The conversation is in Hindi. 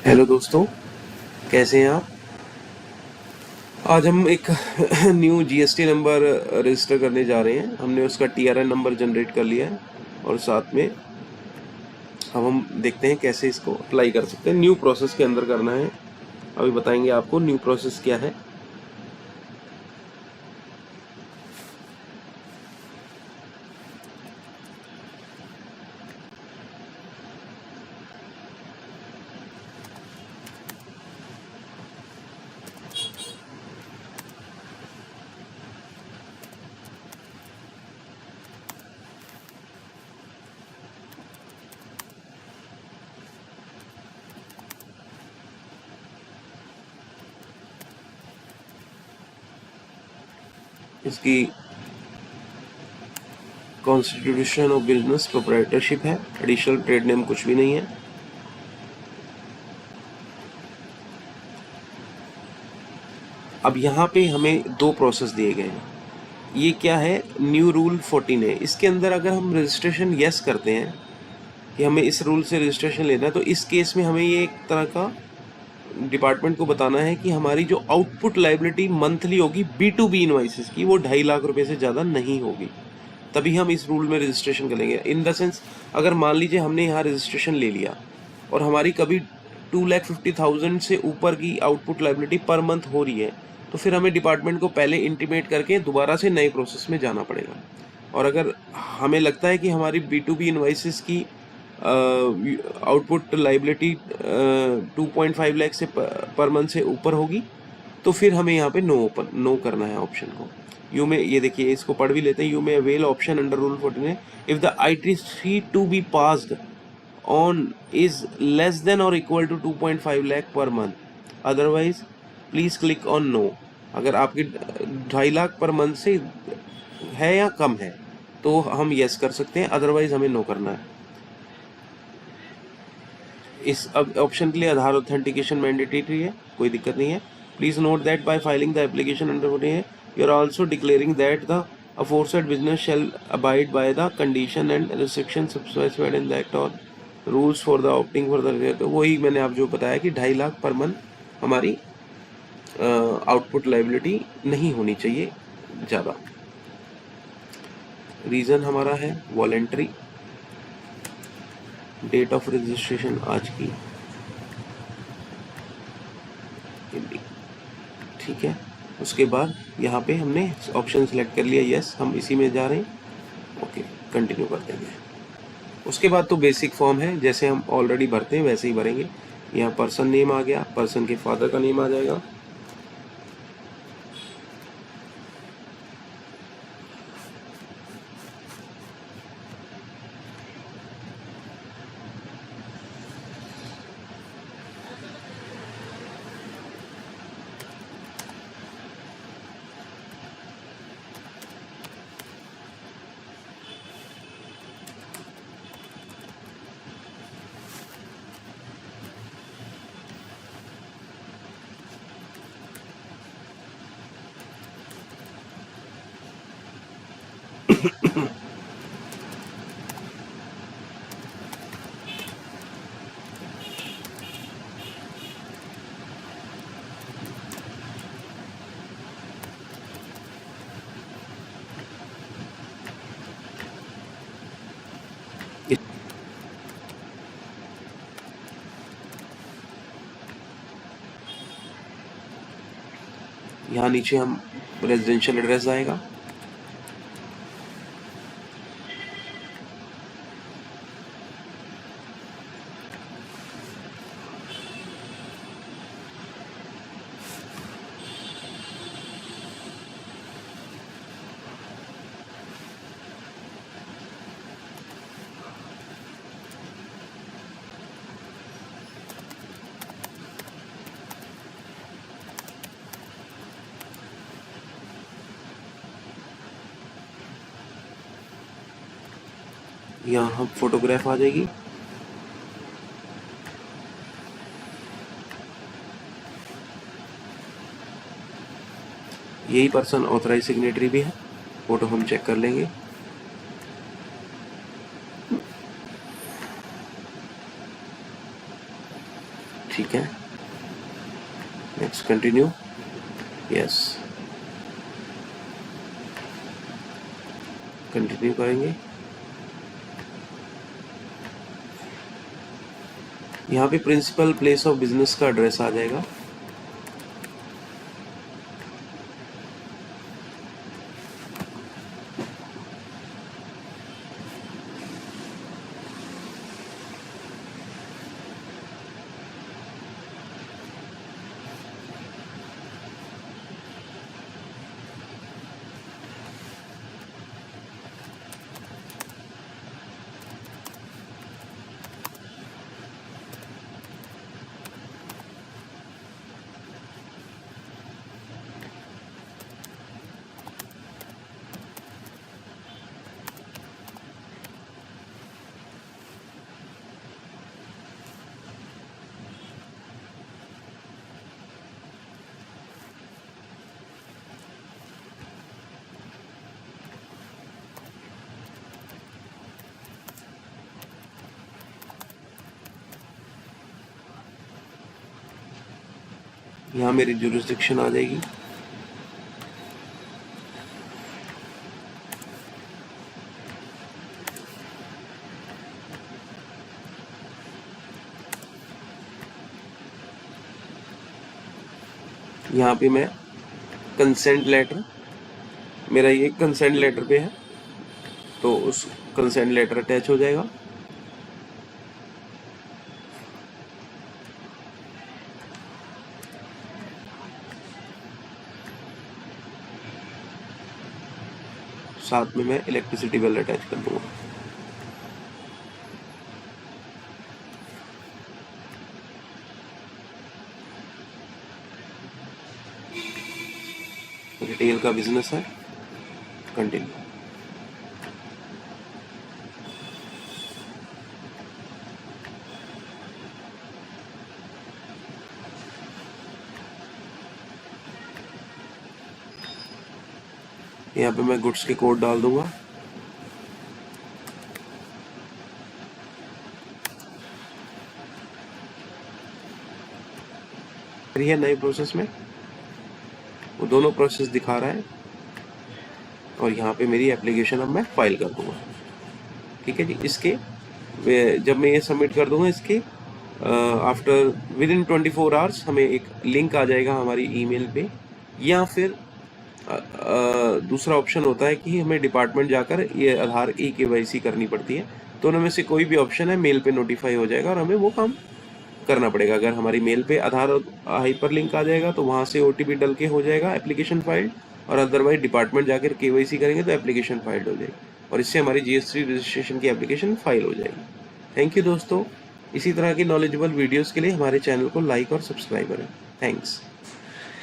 हेलो दोस्तों, कैसे हैं आप। आज हम एक न्यू जीएसटी नंबर रजिस्टर करने जा रहे हैं। हमने उसका टीआरएन नंबर जनरेट कर लिया है और साथ में अब हम देखते हैं कैसे इसको अप्लाई कर सकते हैं। न्यू प्रोसेस के अंदर करना है। अभी बताएंगे आपको न्यू प्रोसेस क्या है। इसकी कॉन्स्टिट्यूशन ऑफ बिजनेस प्रोप्राइटरशिप है, एडिशनल ट्रेड नेम कुछ भी नहीं है। अब यहाँ पे हमें दो प्रोसेस दिए गए हैं। ये क्या है, न्यू रूल 14 है। इसके अंदर अगर हम रजिस्ट्रेशन यस करते हैं कि हमें इस रूल से रजिस्ट्रेशन लेना है, तो इस केस में हमें ये एक तरह का डिपार्टमेंट को बताना है कि हमारी जो आउटपुट लाइबिलिटी मंथली होगी B2B इनवाइसेस की, वो 2.5 लाख रुपए से ज़्यादा नहीं होगी। तभी हम इस रूल में रजिस्ट्रेशन करेंगे। इन द सेंस, अगर मान लीजिए हमने यहाँ रजिस्ट्रेशन ले लिया और हमारी कभी 2,50,000 से ऊपर की आउटपुट लाइबिलिटी पर मंथ हो रही है, तो फिर हमें डिपार्टमेंट को पहले इंटीमेट करके दोबारा से नए प्रोसेस में जाना पड़ेगा। और अगर हमें लगता है कि हमारी B2B इनवाइसेस की आउटपुट लाइबिलिटी 2.5 लाख से पर मंथ से ऊपर होगी, तो फिर हमें यहाँ पे नो करना है ऑप्शन को। यू में, ये देखिए इसको पढ़ भी लेते हैं। You may avail option under rule 14 if the ITC to be passed on is less than और equal to 2.5 lakh per month, otherwise please click on no. अगर आपकी 2.5 लाख पर मंथ से है या कम है तो हम यस कर सकते हैं, अदरवाइज हमें नो करना है। इस ऑप्शन के लिए आधार ऑथेंटिकेशन मैंडेटरी है, कोई दिक्कत नहीं है। Please note that by filing the application under you are also declaring that the aforesaid business shall abide by the condition and restriction specified in the act or rules for the opting for the, तो वही मैंने आप जो बताया कि 2.5 लाख पर मंथ हमारी आउटपुट लाइबिलिटी नहीं होनी चाहिए ज़्यादा। रीज़न हमारा है वॉलेंट्री। डेट ऑफ रजिस्ट्रेशन आज की, ठीक है। उसके बाद यहाँ पे हमने ऑप्शन सेलेक्ट कर लिया, यस हम इसी में जा रहे हैं। ओके, कंटिन्यू कर देंगे। उसके बाद तो बेसिक फॉर्म है, जैसे हम ऑलरेडी भरते हैं वैसे ही भरेंगे। यहाँ पर्सन नेम आ गया, पर्सन के फादर का नेम आ जाएगा। यहाँ नीचे हम रेजिडेंशियल एड्रेस आएगा। यहाँ हम फोटोग्राफ आ जाएगी। यही पर्सन ऑथराइज सिग्नेटरी भी है, फोटो हम चेक कर लेंगे। ठीक है, नेक्स्ट कंटिन्यू, यस, कंटिन्यू करेंगे। यहाँ पे प्रिंसिपल प्लेस ऑफ बिजनेस का एड्रेस आ जाएगा। यहाँ मेरी जुरिस्डिक्शन आ जाएगी। यहाँ पे मैं कंसेंट लेटर, मेरा ये कंसेंट लेटर पे है, तो उस कंसेंट लेटर अटैच हो जाएगा। साथ में मैं इलेक्ट्रिसिटी बिल अटैच कर दूंगा। रिटेल का बिजनेस है, कंटिन्यू। यहाँ पे मैं गुड्स के कोड डाल दूंगा। ये नए प्रोसेस में वो दोनों प्रोसेस दिखा रहा है, और यहाँ पे मेरी एप्लीकेशन अब मैं फाइल कर दूंगा। ठीक है जी, इसके जब मैं ये सबमिट कर दूंगा, इसके आफ्टर विद इन 24 आवर्स हमें एक लिंक आ जाएगा हमारी ईमेल पे, या फिर दूसरा ऑप्शन होता है कि हमें डिपार्टमेंट जाकर ये आधार की KYC करनी पड़ती है। दोनों में से कोई भी ऑप्शन है, मेल पे नोटिफाई हो जाएगा और हमें वो काम करना पड़ेगा। अगर हमारी मेल पे आधार हाइपर लिंक आ जाएगा तो वहाँ से OTP डल के हो जाएगा एप्लीकेशन फाइल्ड, और अदरवाइज डिपार्टमेंट जाकर KYC करेंगे तो एप्लीकेशन फाइल्ड हो जाएगी, और इससे हमारी GS3 रजिस्ट्रेशन की एप्लीकेशन फाइल हो जाएगी। थैंक यू दोस्तों। इसी तरह की नॉलेजेबल वीडियोज़ के लिए हमारे चैनल को लाइक और सब्सक्राइब करें। थैंक्स।